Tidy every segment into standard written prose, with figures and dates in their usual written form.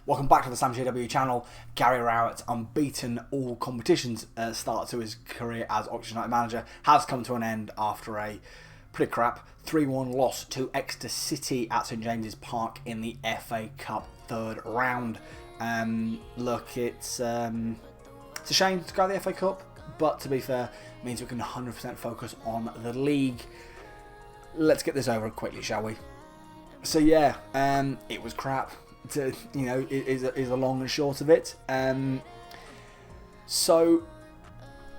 Welcome back to the Sam JW channel. Gary Rowett, unbeaten all competitions start to his career as Oxford United manager, has come to an end after a pretty crap 3-1 loss to Exeter City at St James's Park in the FA Cup third round. Look, it's a shame to go to the FA Cup, but to be fair, it means we can 100% focus on the league. Let's get this over quickly, shall we? So yeah, it was crap. Is a long and short of it. So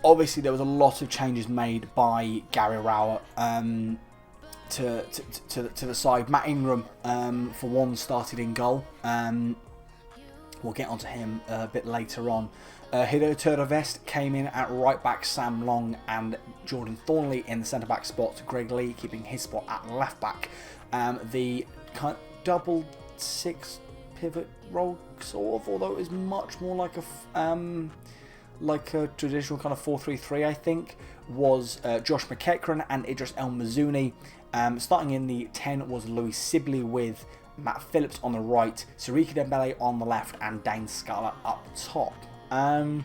obviously there was a lot of changes made by Gary Rowett to the side. Matt Ingram, for one, started in goal. We'll get onto him a bit later on. Hideo came in at right back, Sam Long and Jordan Thornley in the centre back spot. Greg Lee keeping his spot at left back. The kind of double six pivot role, sort of, although it was much more like a traditional kind of 4-3-3, I think, was Josh McEachran and Idris El Mazouni. Starting in the 10 was Louis Sibley with Matt Phillips on the right, Siriki Dembele on the left, and Dane Scarlett up top. I've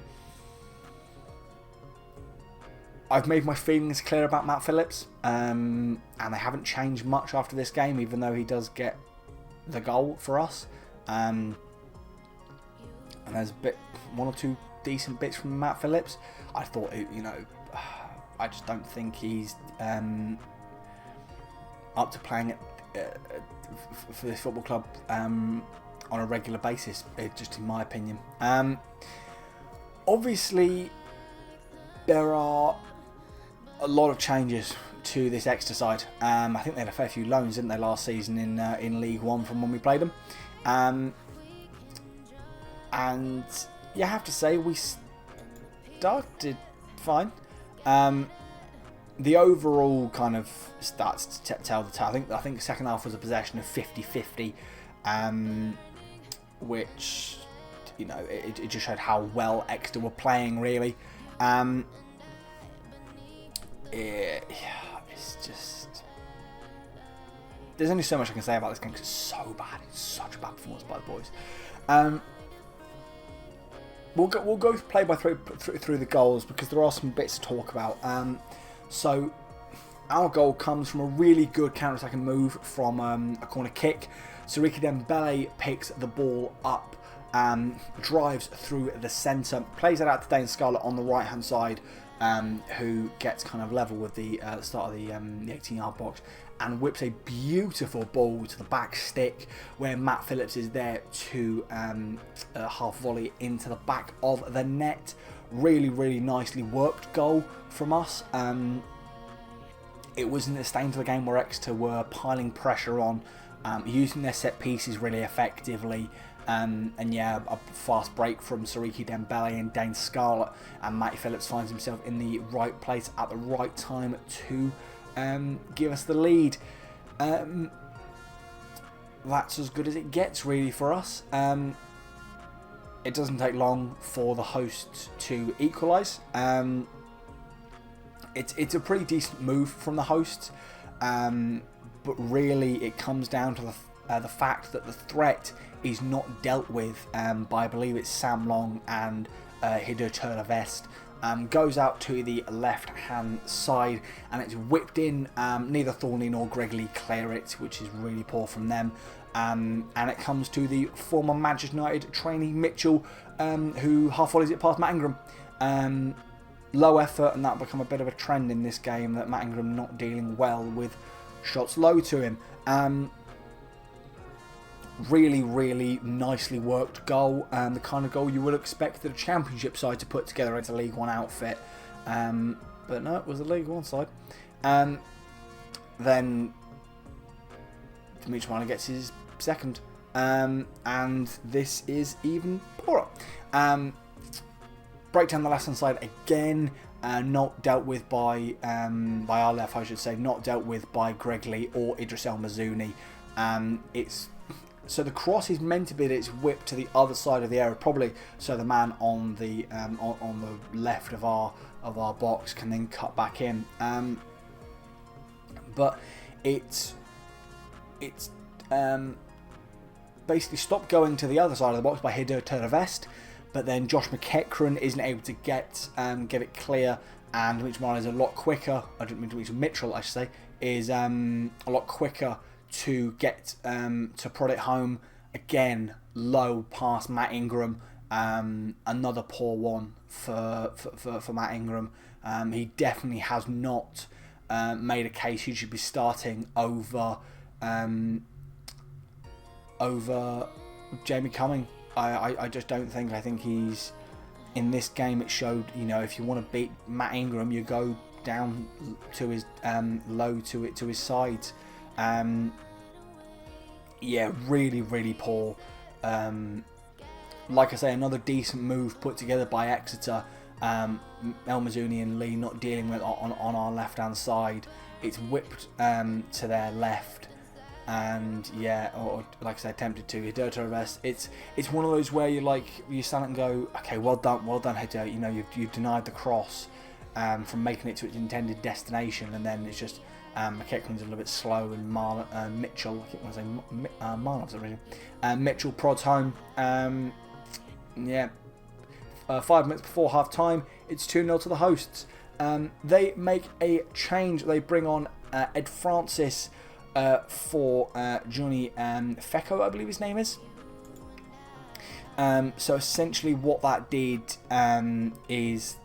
made my feelings clear about Matt Phillips, and they haven't changed much after this game, even though he does get the goal for us. And there's one or two decent bits from Matt Phillips. I thought, I just don't think he's up to playing for this football club on a regular basis, just in my opinion. Obviously, there are a lot of changes to this Exeter side. I think they had a fair few loans, didn't they, last season in League One from when we played them. And you have to say we started fine. The overall kind of stats to tell the tale. I think the second half was a possession of 50-50, which it just showed how well Exeter were playing, really. It's just, there's only so much I can say about this game because it's so bad. It's such a bad performance by the boys. We'll go play by through the goals because there are some bits to talk about. So our goal comes from a really good counter-attacking move from a corner kick. Siriki Dembele picks the ball up, drives through the centre, plays it out to Dane Scarlett on the right-hand side, who gets kind of level with the start of the 18-yard box and whips a beautiful ball to the back stick where Matt Phillips is there to half volley into the back of the net. Really, really nicely worked goal from us. It was in the stage of the game where Exeter were piling pressure on, using their set pieces really effectively. And yeah, a fast break from Siriki Dembele and Dane Scarlett, and Matty Phillips finds himself in the right place at the right time to give us the lead. That's as good as it gets, really, for us. It doesn't take long for the hosts to equalise. It's a pretty decent move from the hosts, but really it comes down to the fact that the threat is not dealt with by, I believe it's Sam Long and Hideo goes out to the left hand side and it's whipped in. Neither Thornley nor Greg Lee clear it, which is really poor from them. And it comes to the former Manchester United trainee Mitchell, who half volleys it past Matt Ingram. Low effort, and that'll become a bit of a trend in this game, that Matt Ingram not dealing well with shots low to him. Really, really nicely worked goal, the kind of goal you would expect the Championship side to put together as a League One outfit. But no, it was a League One side. Then Dimitri gets his second, and this is even poorer. Break down the left hand side again, not dealt with by our left, I should say, not dealt with by Greg Lee or Idris El Mazouni. So the cross is meant to be that it's whipped to the other side of the area, probably so the man on the left of our box can then cut back in. But it's basically stopped going to the other side of the box by Hideo Vest, but then Josh McEachran isn't able to get it clear, and Mitch Marner is a lot quicker. I didn't mean to mention Mitchell, I should say, is a lot quicker to get to prod it home. Again, low past Matt Ingram. Another poor one for Matt Ingram. He definitely has not made a case he should be starting over Jamie Cumming. I just don't think. I think he's in this game. It showed, if you want to beat Matt Ingram, you go down to his low to his sides. Yeah, really, really poor. Like I say, another decent move put together by Exeter. El Mazzuni and Lee not dealing with on our left hand side. It's whipped to their left, and yeah, or like I said, attempted to Hideo Vest. It's one of those where you stand and go, okay, well done Hideo. You've denied the cross from making it to its intended destination, and then it's just McEachran's a little bit slow, and Mitchell, I keep want to say Marner for some reason. Mitchell prods home. 5 minutes before half time, it's 2-0 to the hosts. They make a change. They bring on Ed Francis for Johnny Fecco, I believe his name is. So essentially what that did is,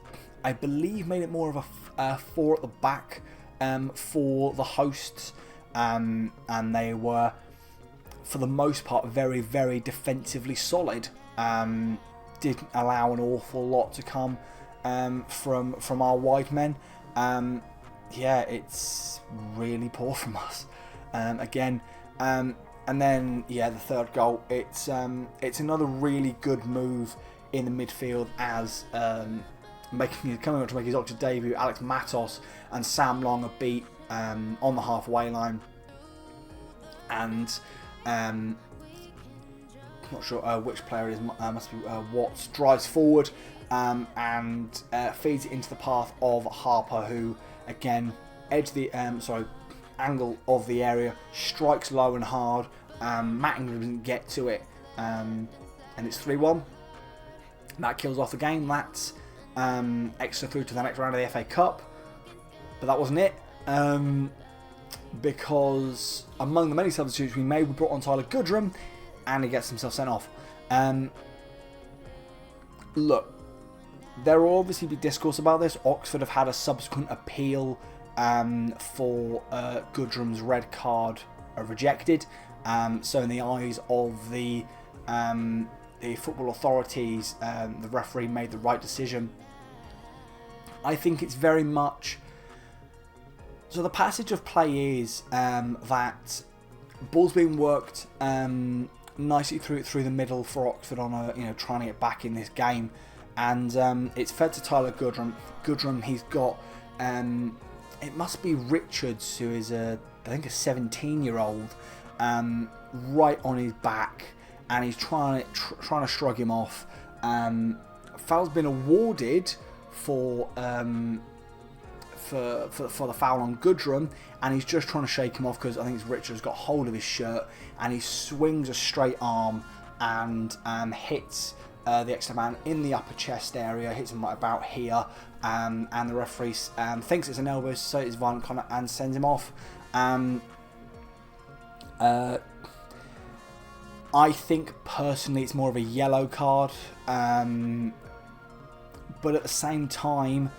I believe, made it more of a 4 at the back for the hosts, and they were, for the most part, very, very defensively solid. Didn't allow an awful lot to come from our wide men. Yeah, it's really poor from us again. And then the third goal. It's another really good move in the midfield as coming up to make his Oxford debut. Alex Matos and Sam Long are beat on the halfway line, and not sure which player it is, must be Watts, drives forward and feeds it into the path of Harper, who again angle of the area, strikes low and hard. Matt Ingram doesn't get to it, and it's 3-1. That kills off the game. That's Exeter through to the next round of the FA Cup, but that wasn't it. Because among the many substitutes we made, we brought on Tyler Goodrum, and he gets himself sent off. Look, there will obviously be discourse about this. Oxford have had a subsequent appeal for Goodrum's red card rejected. So in the eyes of the football authorities, the referee made the right decision. I think it's very much... So the passage of play is that ball's being worked nicely through the middle for Oxford on trying to get back in this game, and it's fed to Tyler Goodrum. He's got it must be Richards, who is I think a 17-year-old, right on his back, and he's trying to shrug him off. Foul's been awarded for the foul on Goodrum, and he's just trying to shake him off because I think it's Richards got hold of his shirt, and he swings a straight arm and hits the Exeter man in the upper chest area, hits him right about here, and the referee thinks it's an elbow, so it's violent conduct, and sends him off. I think personally it's more of a yellow card, but at the same time,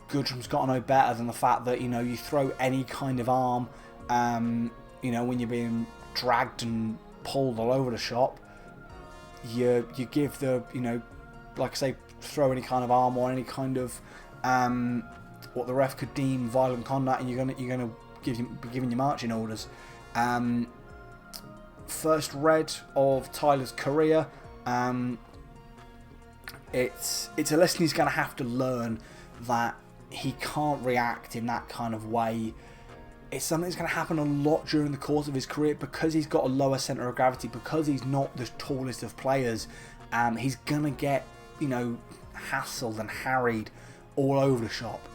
Goodrum's got to know better than the fact that you throw any kind of arm, when you're being dragged and pulled all over the shop, you give the like I say, throw any kind of arm or any kind of what the ref could deem violent conduct, and you're gonna be giving your marching orders. First red of Tyler's career. It's a lesson he's going to have to learn, that he can't react in that kind of way. It's something that's going to happen a lot during the course of his career, because he's got a lower centre of gravity, because he's not the tallest of players. He's going to get, hassled and harried all over the shop.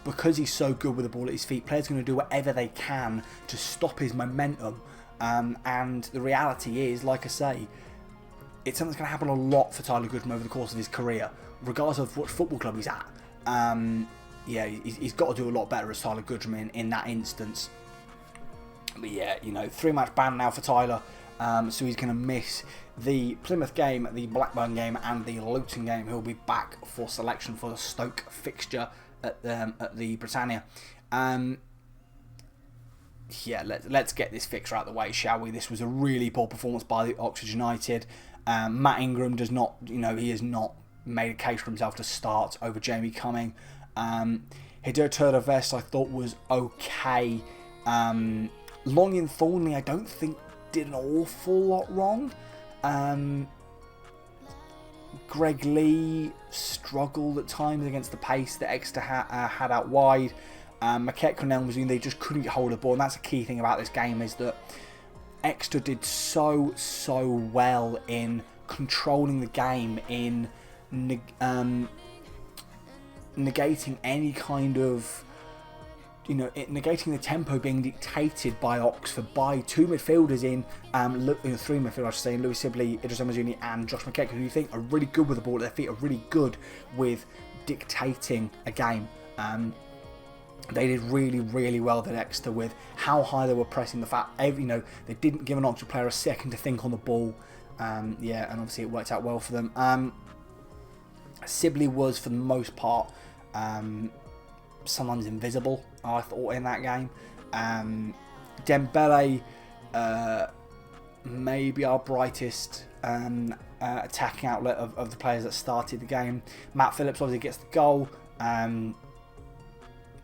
because he's so good with the ball at his feet, players are going to do whatever they can to stop his momentum. And the reality is, like I say, it's something that's going to happen a lot for Tyler Goodrum over the course of his career, regardless of what football club he's at. Yeah, he's got to do a lot better as Tyler Goodrum in that instance. But yeah, you know, 3-match ban now for Tyler, so he's going to miss the Plymouth game, the Blackburn game, and the Luton game. He'll be back for selection for the Stoke fixture at the Britannia. Yeah, let's get this fixture out of the way, shall we? This was a really poor performance by the Oxford United. Matt Ingram does not, you know, he has not made a case for himself to start over Jamie Cumming. Hideo Turner-Vest I thought was okay. Longin Thornley I don't think did an awful lot wrong. Greg Lee struggled at times against the pace that Exeter had out wide. McKechnie and Elmsby, they just couldn't get hold of the ball, and that's a key thing about this game, is that Exeter did so well in controlling the game, in negating any kind of, you know, negating the tempo being dictated by Oxford by two midfielders three midfielders I should say, in Lewis Sibley, Idris Amazuni and Josh McKechnie, who you think are really good with the ball at their feet, are really good with dictating a game. They did really well at Exeter with how high they were pressing, the fact, you know, they didn't give an Oxford player a second to think on the ball. Yeah, and obviously it worked out well for them. Sibley was, for the most part, sometimes invisible, I thought, in that game. Dembele, maybe our brightest attacking outlet of the players that started the game. Matt Phillips obviously gets the goal.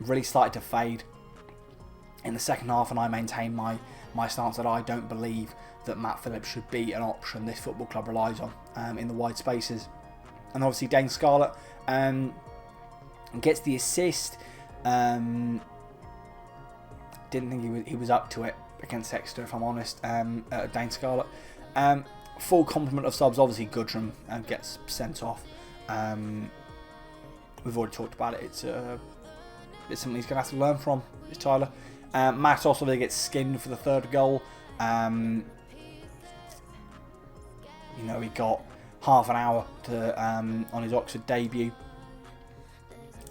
Really started to fade in the second half, and I maintain my stance that I don't believe that Matt Phillips should be an option this football club relies on in the wide spaces. And obviously Dane Scarlett gets the assist. Didn't think he was up to it against Exeter, if I'm honest. Dane Scarlett. Full complement of subs. Obviously Goodrum gets sent off. We've already talked about it. It's something he's going to have to learn from, is Tyler. Matt also really gets skinned for the third goal. You know, he got half an hour on his Oxford debut.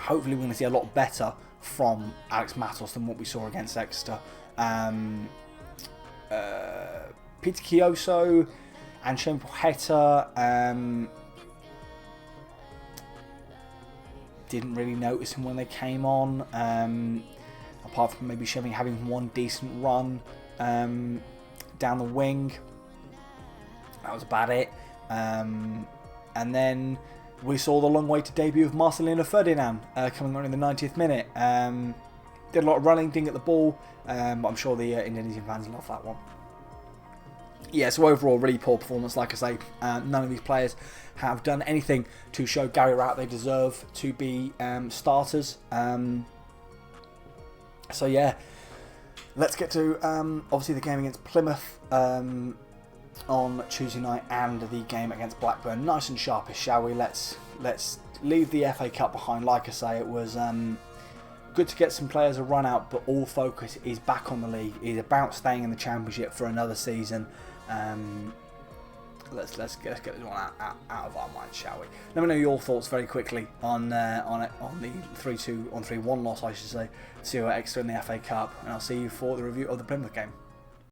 Hopefully we're going to see a lot better from Alex Matos than what we saw against Exeter. Peter Kioso and Shane Poheta, didn't really notice him when they came on, apart from maybe Sheving having one decent run down the wing. That was about it. And then we saw the long-awaited debut of Marcelino Ferdinand coming on in the 90th minute. Did a lot of running, didn't get the ball, but I'm sure the Indonesian fans love that one. Yeah, so overall, really poor performance. Like I say, none of these players have done anything to show Gary Rowett they deserve to be starters. So yeah, let's get to obviously the game against Plymouth on Tuesday night and the game against Blackburn. Nice and sharpish, shall we? Let's leave the FA Cup behind. Like I say, it was good to get some players a run out, but all focus is back on the league. It's about staying in the Championship for another season. Let's get this one out of our minds, shall we? Let me know your thoughts very quickly on the 3-2 on 3-1 loss, I should say, to Exeter in the FA Cup, and I'll see you for the review of the Plymouth game.